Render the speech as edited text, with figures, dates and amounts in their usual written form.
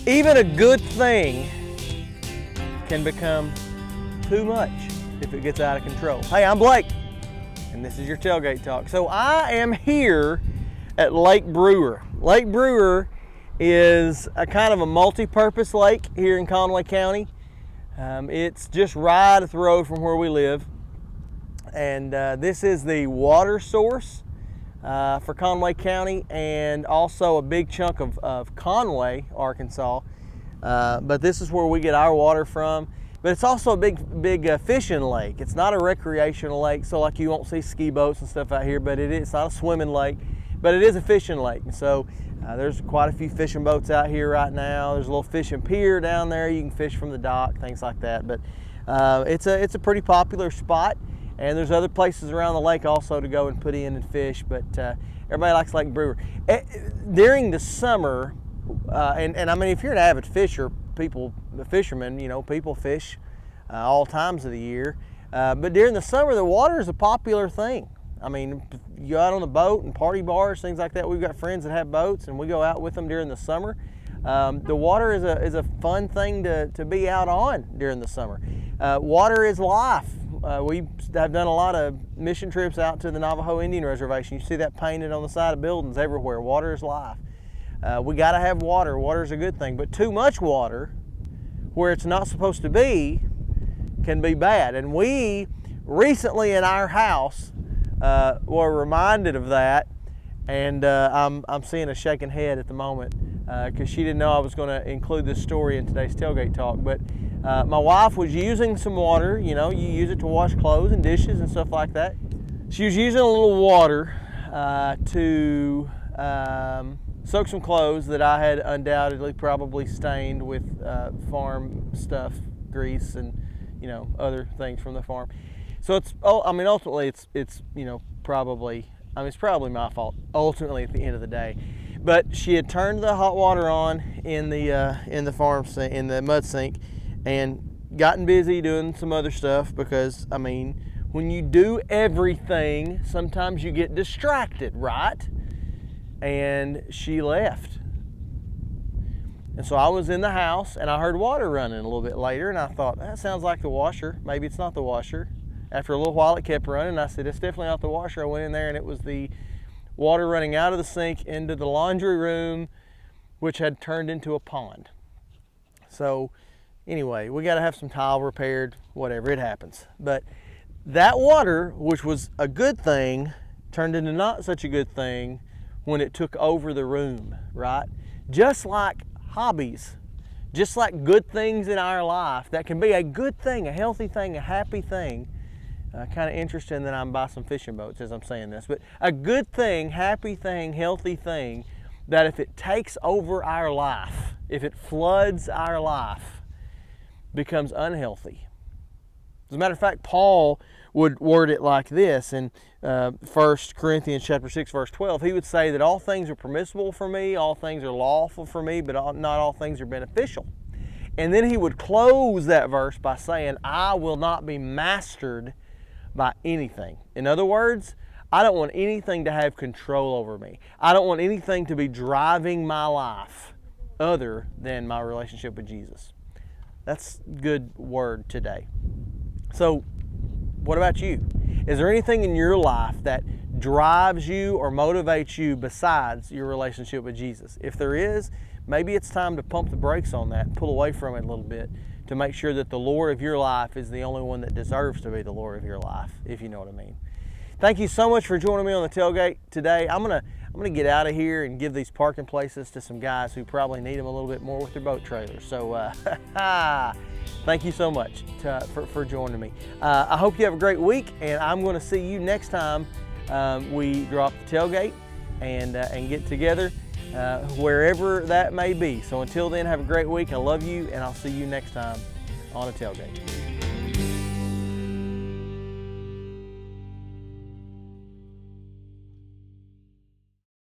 Even a good thing can become too much if it gets out of control. Hey, I'm Blake, and this is your Tailgate Talk. So I am here at Lake Brewer. Lake Brewer is a kind of a multi-purpose lake here in Conway County. It's just right up the road from where we live. And this is the water source for Conway County, and also a big chunk of Conway, Arkansas. But this is where we get our water from. But it's also a big fishing lake. It's not a recreational lake, so like you won't see ski boats and stuff out here, but it's not a swimming lake, but it is a fishing lake. And so there's quite a few fishing boats out here right now. There's a little fishing pier down there. You can fish from the dock, things like that. But it's a pretty popular spot. And there's other places around the lake also to go and put in and fish, but everybody likes Lake Brewer. During the summer, and I mean, if you're an avid fisherman, you know, people fish all times of the year. But during the summer, the water is a popular thing. I mean, you go out on the boat and party bars, things like that. We've got friends that have boats, and we go out with them during the summer. The water is a fun thing to be out on during the summer. Water is life. We have done a lot of mission trips out to the Navajo Indian Reservation. You see that painted on the side of buildings everywhere. Water is life. We got to have water. Water is a good thing. But too much water, where it's not supposed to be, can be bad. And we recently in our house were reminded of that. And I'm seeing a shaking head at the moment because she didn't know I was going to include this story in today's Tailgate Talk. But my wife was using some water. You know, you use it to wash clothes and dishes and stuff like that. She was using a little water to soak some clothes that I had undoubtedly probably stained with farm stuff, grease, and you know, other things from the farm. So ultimately it's you know, it's probably my fault ultimately at the end of the day. But she had turned the hot water on in the farm sink, in the mud sink, and gotten busy doing some other stuff, because I mean, when you do everything, sometimes you get distracted, right? And she left. And so I was in the house and I heard water running a little bit later, and I thought, that sounds like the washer. Maybe it's not the washer. After a little while it kept running. I said, it's definitely not the washer. I went in there and it was the water running out of the sink into the laundry room, which had turned into a pond. So anyway, we got to have some tile repaired, whatever, it happens. But that water, which was a good thing, turned into not such a good thing when it took over the room, right? Just like hobbies, just like good things in our life, that can be a good thing, a healthy thing, a happy thing. Kind of interesting that I'm by some fishing boats as I'm saying this, but a good thing, happy thing, healthy thing, that if it takes over our life, if it floods our life, becomes unhealthy. As a matter of fact, Paul would word it like this in 1 Corinthians chapter 6, verse 12. He would say that all things are permissible for me, all things are lawful for me, but not all things are beneficial. And then he would close that verse by saying, I will not be mastered by anything. In other words, I don't want anything to have control over me. I don't want anything to be driving my life other than my relationship with Jesus. That's good word today. So, what about you? Is there anything in your life that drives you or motivates you besides your relationship with Jesus? If there is, maybe it's time to pump the brakes on that and pull away from it a little bit to make sure that the Lord of your life is the only one that deserves to be the Lord of your life, if you know what I mean. Thank you so much for joining me on the Tailgate today. I'm gonna get out of here and give these parking places to some guys who probably need them a little bit more with their boat trailers. So thank you so much for joining me. I hope you have a great week, and I'm going to see you next time we drop the tailgate and get together wherever that may be. So until then, have a great week. I love you, and I'll see you next time on a Tailgate.